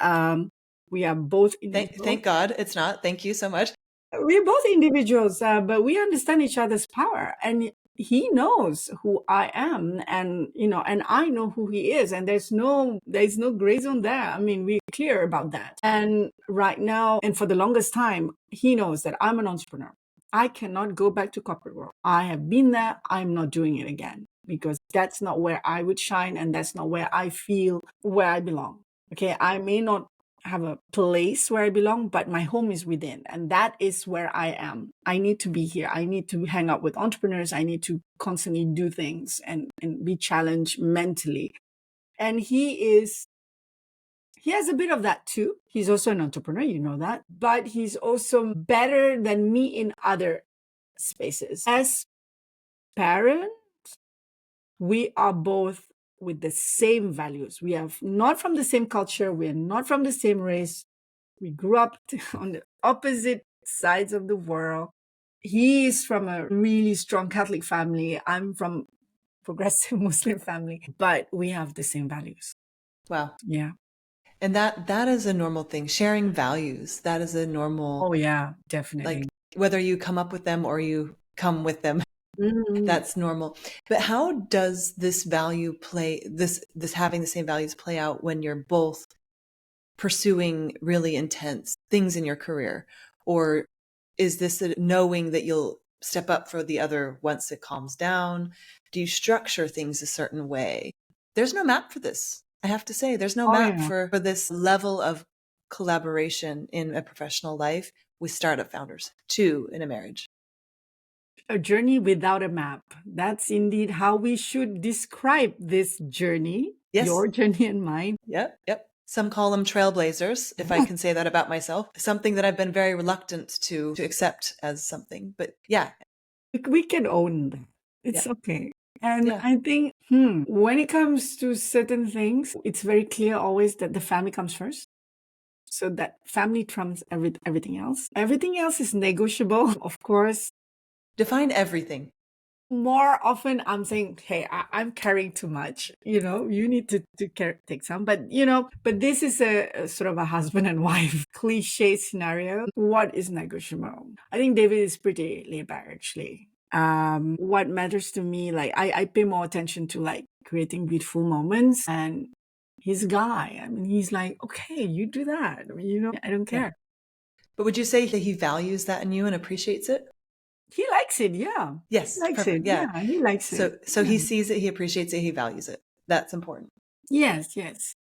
We are both individuals. Thank God it's not. Thank you so much. We're both individuals, but we understand each other's power, and he knows who I am, and and I know who he is, and there's no gray zone there. I mean, we're clear about that. And right now, and for the longest time, he knows that I'm an entrepreneur. I cannot go back to corporate world. I have been there. I'm not doing it again because that's not where I would shine, and that's not where I feel where I belong. Okay, I may not have a place where I belong, but my home is within, and that is where I am. I need to be here. I need to hang out with entrepreneurs. I need to constantly do things and be challenged mentally. And he has a bit of that too. He's also an entrepreneur, you know that, but he's also better than me in other spaces. As parents, we are both with the same values. We are not from the same culture. We are not from the same race. We grew up on the opposite sides of the world. He is from a really strong Catholic family. I'm from progressive Muslim family, but we have the same values. Wow. Yeah. And that is a normal thing. Sharing values, that is a normal. Oh yeah, definitely. Like whether you come up with them or you come with them. Mm-hmm. That's normal. But how does this value this having the same values play out when you're both pursuing really intense things in your career? Or is this a knowing that you'll step up for the other once it calms down? Do you structure things a certain way? There's no map for this. I have to say, there's no map for this level of collaboration in a professional life with startup founders, too, in a marriage. A journey without a map. That's indeed how we should describe this journey. Yes. Your journey and mine. Yep. Some call them trailblazers, if I can say that about myself. Something that I've been very reluctant to accept as something. But yeah. We can own that. It's okay. And I think when it comes to certain things, it's very clear always that the family comes first. So that family trumps everything else. Everything else is negotiable, of course. Define everything. more often I'm saying, hey, I'm carrying too much, you need to take some, but this is a sort of a husband and wife cliche scenario. What is negotiable? I think David is pretty laid back, actually. What matters to me, like I pay more attention to like creating beautiful moments, and he's a guy. I mean, he's like, okay, you do that. I mean, I don't care. But would you say that he values that in you and appreciates it? He likes it, yeah. Yes, He likes perfect. it, yeah. He likes it. So Yeah. he sees it, he appreciates it, he values it. That's important. Yes,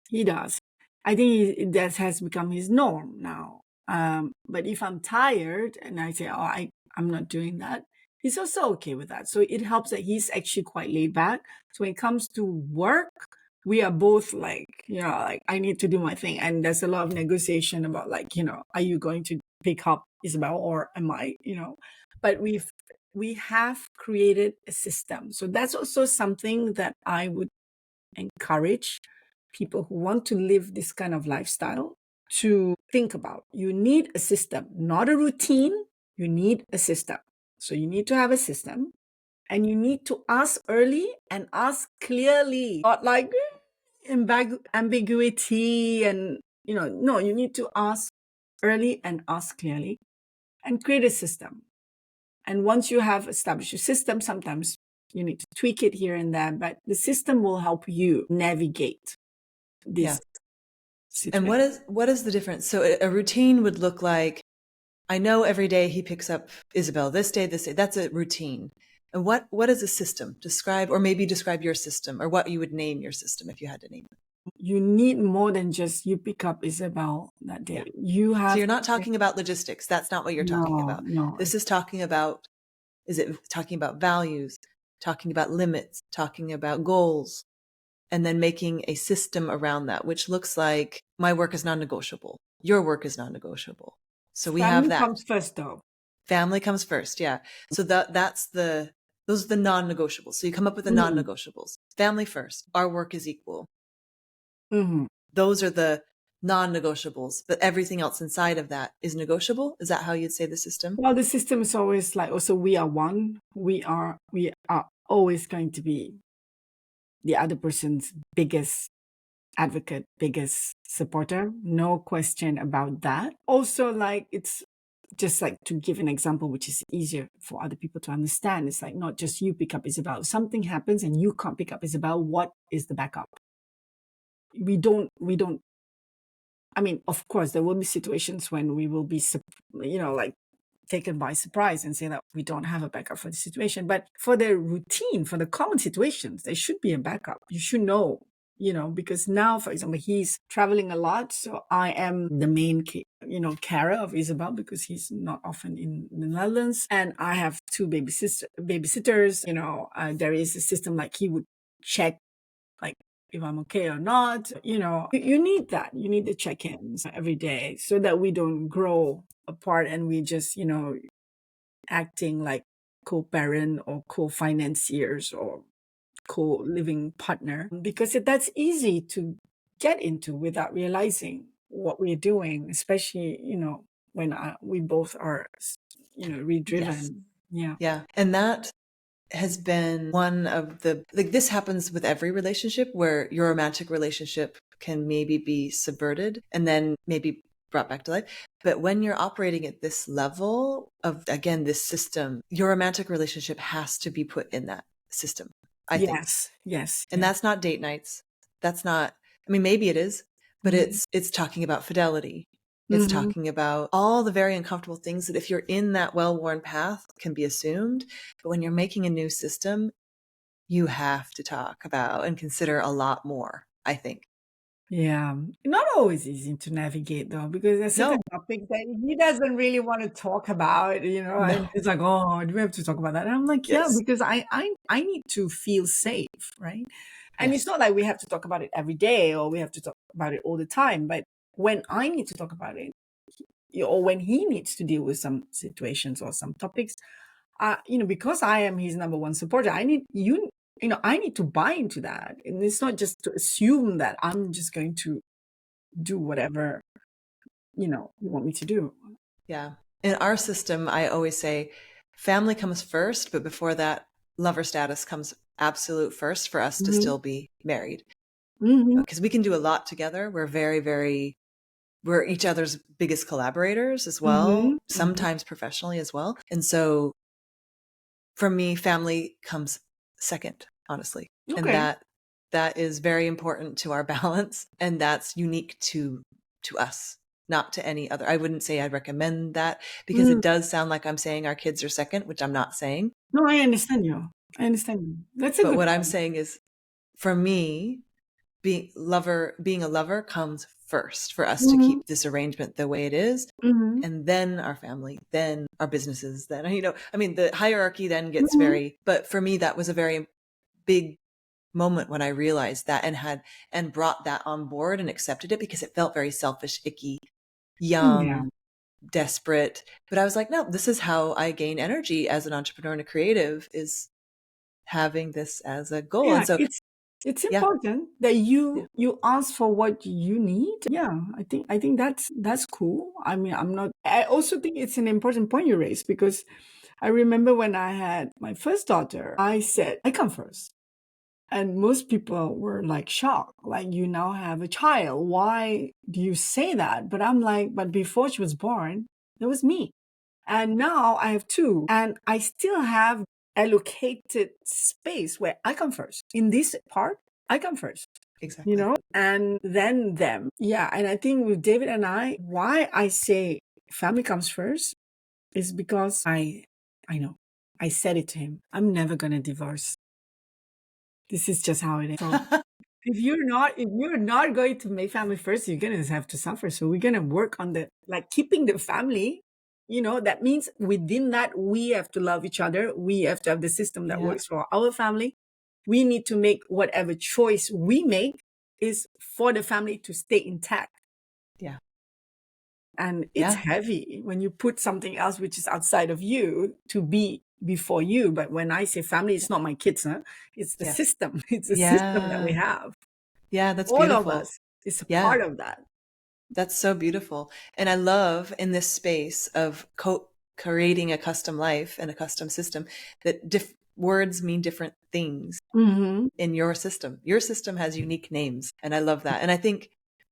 he does. I think that has become his norm now. But if I'm tired and I say, oh, I'm not doing that, he's also okay with that. So it helps that he's actually quite laid back. So when it comes to work, we are both like, like I need to do my thing. And there's a lot of negotiation about like, are you going to pick up Isabel or am I, but we have created a system. So that's also something that I would encourage people who want to live this kind of lifestyle to think about. You need a system, not a routine. You need a system. So you need to have a system, and you need to ask early and ask clearly, not like ambiguity and, no, you need to ask early and ask clearly and create a system. And once you have established a system, sometimes you need to tweak it here and there, but the system will help you navigate this situation. And what is the difference? So a routine would look like, I know every day he picks up Isabel, this day, that's a routine. And what is a system? Describe your system, or what you would name your system if you had to name it. You need more than just you pick up Isabel that day. Yeah. So you're not talking about logistics. That's not what you're talking about. No. This is talking about, is it talking about values, talking about limits, talking about goals, and then making a system around that, which looks like my work is non-negotiable. Your work is non-negotiable. So we have that. Family comes first, though. Family comes first. Yeah. So those are the non-negotiables. So you come up with the non-negotiables. Family first. Our work is equal. Mm-hmm. Those are the non-negotiables, but everything else inside of that is negotiable. Is that how you'd say the system? Well, the system is always like, also, we are one. We are always going to be the other person's biggest advocate, biggest supporter. No question about that. Also, like, it's just like, to give an example, which is easier for other people to understand. It's like, not just you pick up Isabel. If something happens and you can't pick up Isabel, what is the backup? We don't, I mean, of course, there will be situations when we will be, like, taken by surprise and say that we don't have a backup for the situation. But for the routine, for the common situations, there should be a backup. You should know, because now, for example, he's traveling a lot. So I am the main, carer of Isabel because he's not often in the Netherlands. And I have two babysitters. There is a system like he would check, like, if I'm okay or not. You need that. You need the check-ins every day so that we don't grow apart and we just, acting like co-parent or co-financiers or co-living partner, because that's easy to get into without realizing what we're doing, especially, when we both are, redriven. Yes. Yeah. And that has been one of this happens with every relationship where your romantic relationship can maybe be subverted and then maybe brought back to life. But when you're operating at this level of, again, this system, your romantic relationship has to be put in that system, I think. Yes. And that's not date nights. That's not, I mean, maybe it is, but it's talking about fidelity. It's talking about all the very uncomfortable things that if you're in that well-worn path can be assumed. But when you're making a new system, you have to talk about and consider a lot more, I think. Yeah. Not always easy to navigate though, because there's certain topics that he doesn't really want to talk about, and it's like, oh, do we have to talk about that? And I'm like, yeah, because I need to feel safe, right? And it's not like we have to talk about it every day or we have to talk about it all the time. But when I need to talk about it, or when he needs to deal with some situations or some topics, because I am his number one supporter, I need I need to buy into that. And it's not just to assume that I'm just going to do whatever, you want me to do. Yeah. In our system, I always say family comes first, but before that, lover status comes absolute first for us to Mm-hmm. still be married. Mm-hmm. Because we can do a lot together. We're each other's biggest collaborators as well, Mm-hmm. Mm-hmm. sometimes professionally as well. And so for me, family comes second, honestly. And Okay. that is very important to our balance. And that's unique to us, not to any other. I wouldn't say I'd recommend that because Mm. it does sound like I'm saying our kids are second, which I'm not saying. No, I understand you. I understand you. That's a But good what I'm point. saying is for me, being a lover comes first for us to Mm-hmm. keep this arrangement the way it is. Mm-hmm. And then our family, then our businesses, then, I mean, the hierarchy then gets Mm-hmm. but for me, that was a very big moment when I realized that and brought that on board and accepted it because it felt very selfish, icky, Yeah. young, desperate. But I was like, no, this is how I gain energy as an entrepreneur and a creative, is having this as a goal. Yeah. And so, It's yeah, important that yeah. you ask for what you need. Yeah, I think that's cool. I mean, I also think it's an important point you raised because I remember when I had my first daughter, I said, I come first. And most people were like shocked, like, you now have a child. Why do you say that? But I'm like, but before she was born, it was me. And now I have two, and I still have allocated space where I come first. In this part, I come first, Exactly. and then them. Yeah. And I think with David and I, why I say family comes first is because I know. I said it to him. I'm never going to divorce. This is just how it is. So if you're not going to make family first, you're gonna have to suffer. So we're gonna work on the like keeping the family. That means within that we have to love each other. We have to have the system that Yeah. works for our family. We need to make whatever choice we make is for the family to stay intact. Yeah. And it's heavy when you put something else which is outside of you to be before you. But when I say family, it's not my kids, huh? It's the Yeah. system. It's the system that we Yeah. have. Yeah. That's All of beautiful. us is a Yeah. part of that. That's so beautiful. And I love in this space of creating a custom life and a custom system that words mean different things Mm-hmm. in your system. Your system has unique names. And I love that. And I think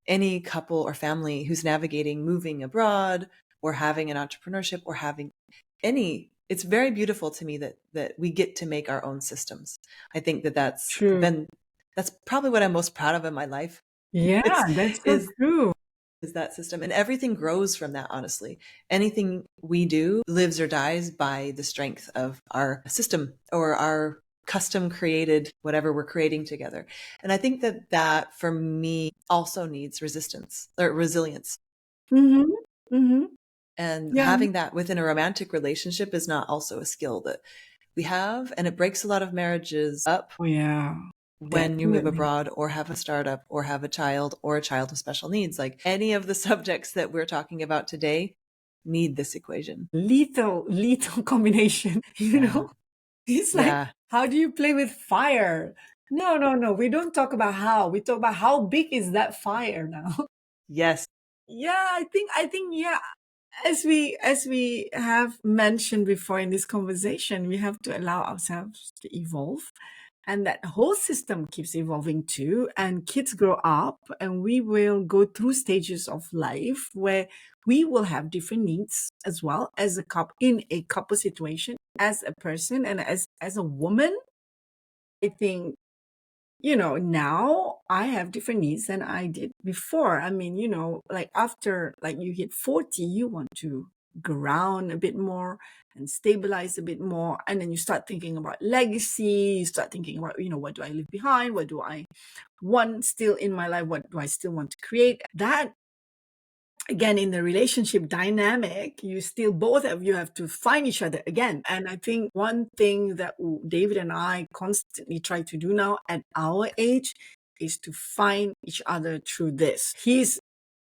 any couple or family who's navigating moving abroad or having an entrepreneurship or having it's very beautiful to me that we get to make our own systems. I think that's True. that's probably what I'm most proud of in my life. Yeah, is, that's so is true. is that system, and everything grows from that. Honestly, anything we do lives or dies by the strength of our system or our custom created whatever we're creating together. And I think that for me also needs resistance or resilience, Mm-hmm. Mm-hmm. and Yeah. having that within a romantic relationship is not also a skill that we have, and it breaks a lot of marriages up Oh, yeah. when you move Definitely. abroad or have a startup or have a child or a child with special needs. Like any of the subjects that we're talking about today need this equation. Lethal combination, Yeah. It's like, Yeah. how do you play with fire? No, no, no. We don't talk about how. We talk about how big is that fire now. Yes. Yeah, I think, yeah. As we have mentioned before in this conversation, we have to allow ourselves to evolve. And that whole system keeps evolving too. And kids grow up, and we will go through stages of life where we will have different needs as well as a couple in a couple situation, as a person and as a woman. I think, now I have different needs than I did before. I mean, like after like you hit 40, you want to ground a bit more and stabilize a bit more. And then you start thinking about legacy. You start thinking about, what do I leave behind? What do I want still in my life? What do I still want to create? That again, in the relationship dynamic, both of you have to find each other again. And I think one thing that David and I constantly try to do now at our age is to find each other through this. His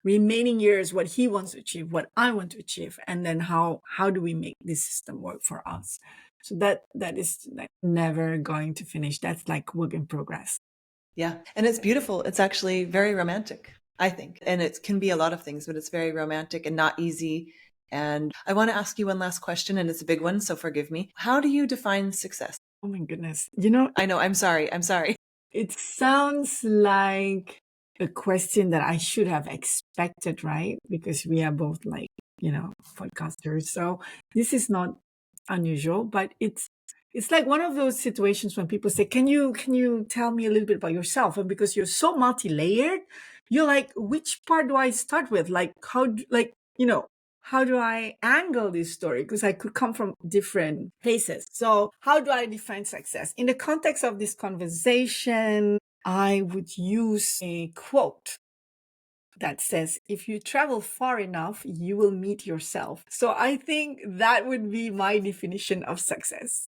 remaining years, what he wants to achieve, what I want to achieve, and then how do we make this system work for us? So that is like never going to finish. That's like work in progress. Yeah. And it's beautiful. It's actually very romantic, I think. And it can be a lot of things, but it's very romantic and not easy. And I want to ask you one last question, and it's a big one, so forgive me. How do you define success? Oh my goodness. I know. I'm sorry. It sounds like a question that I should have expected, right? Because we are both like, podcasters. So this is not unusual, but it's like one of those situations when people say, can you tell me a little bit about yourself? And because you're so multi-layered, you're like, which part do I start with? Like how do I angle this story? Because I could come from different places. So how do I define success? In the context of this conversation, I would use a quote that says, if you travel far enough, you will meet yourself. So I think that would be my definition of success.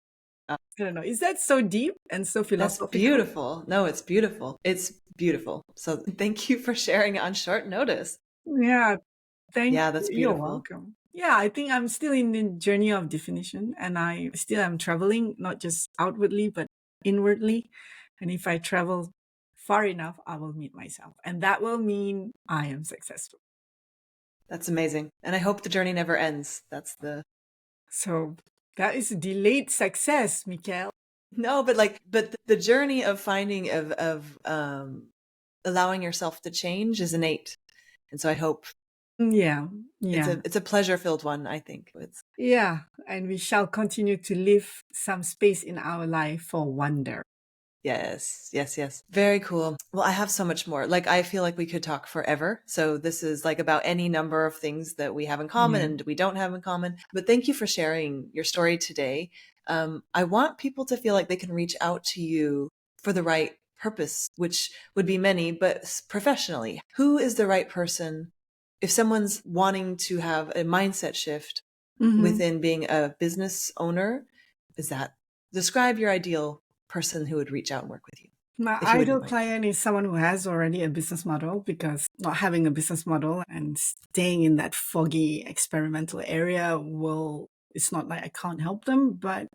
I don't know. Is that so deep and so That's philosophical? beautiful. No, it's beautiful. It's beautiful. So thank you for sharing it on short notice. Yeah. Thank Yeah, you. that's You're beautiful. welcome. Yeah, I think I'm still in the journey of definition, and I still am traveling, not just outwardly, but inwardly. And if I travel far enough, I will meet myself. And that will mean I am successful. That's amazing. And I hope the journey never ends. So that is delayed success, Mikael. No, but the journey of finding of allowing yourself to change is innate. And so I hope Yeah. it's a pleasure-filled one, I think. Yeah. And we shall continue to leave some space in our life for wonder. Yes. Very cool. Well, I have so much more. Like, I feel like we could talk forever. So this is like about any number of things that we have in common and we don't have in common. But thank you for sharing your story today. I want people to feel like they can reach out to you for the right purpose, which would be many, but professionally. Who is the right person? If someone's wanting to have a mindset shift within being a business owner, describe your ideal person who would reach out and work with you? My ideal client is someone who has already a business model, because not having a business model and staying in that foggy experimental area it's not like I can't help them, but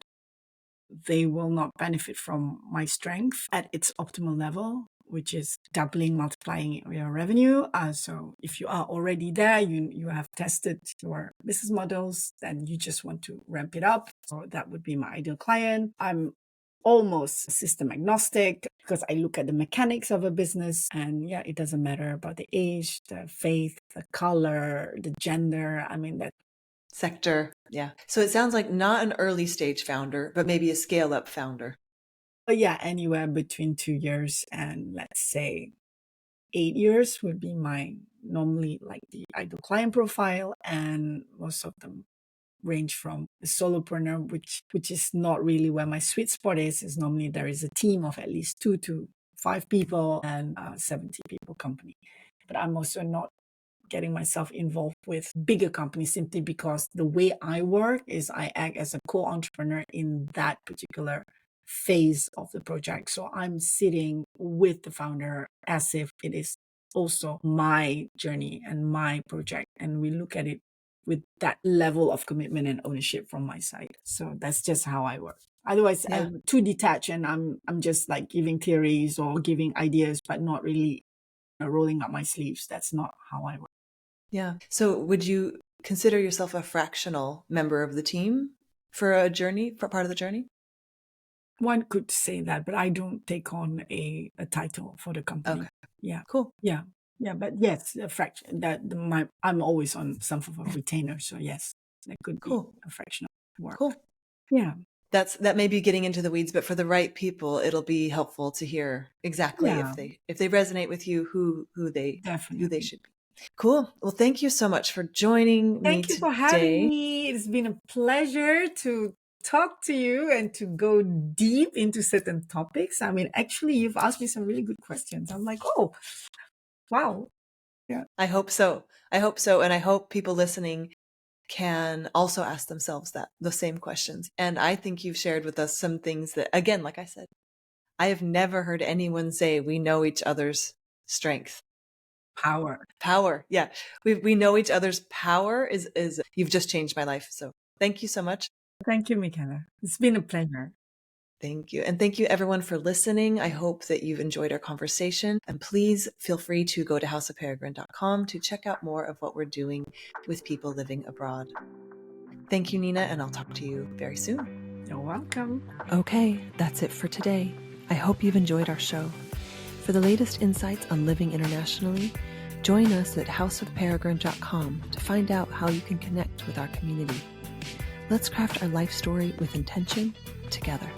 they will not benefit from my strength at its optimal level, which is doubling, multiplying your revenue. So if you are already there, you have tested your business models, and you just want to ramp it up. So that would be my ideal client. I'm almost system agnostic because I look at the mechanics of a business, and yeah, it doesn't matter about the age, the faith, the color, the gender. I mean, that sector. Yeah. So it sounds like not an early stage founder, but maybe a scale up founder. But yeah, anywhere between 2 years and let's say 8 years would be my normally like the ideal client profile. And most of them range from a solopreneur, which is not really where my sweet spot is normally there is a team of at least 2 to 5 people and a 70 people company. But I'm also not getting myself involved with bigger companies simply because the way I work is I act as a co-entrepreneur in that particular phase of the project. So I'm sitting with the founder as if it is also my journey and my project. And we look at it with that level of commitment and ownership from my side. So that's just how I work. Otherwise, I'm too detached and I'm just like giving theories or giving ideas, but not really rolling up my sleeves. That's not how I work. Yeah. So would you consider yourself a fractional member of the team for part of the journey? One could say that, but I don't take on a title for the company. Okay. Yeah. Cool. Yeah. Yeah. But yes, a fraction I'm always on some form of retainer. So yes, that could be a fractional work. Cool. Yeah. That may be getting into the weeds, but for the right people, it'll be helpful to hear exactly if they resonate with you, who they should be. Cool. Well, thank you so much for joining me today. Thank you for having me. It's been a pleasure to talk to you and to go deep into certain topics. I mean, actually, you've asked me some really good questions. I'm like, oh, wow. Yeah. I hope so. And I hope people listening can also ask themselves the same questions. And I think you've shared with us some things that, again, like I said, I have never heard anyone say we know each other's strength. Power. Yeah. We know each other's power is you've just changed my life. So thank you so much. Thank you, Michaela. It's been a pleasure. Thank you. And thank you everyone for listening. I hope that you've enjoyed our conversation, and please feel free to go to houseofperegrine.com to check out more of what we're doing with people living abroad. Thank you, Nina, and I'll talk to you very soon. You're welcome. Okay, that's it for today. I hope you've enjoyed our show. For the latest insights on living internationally, join us at houseofperegrine.com to find out how you can connect with our community. Let's craft our life story with intention together.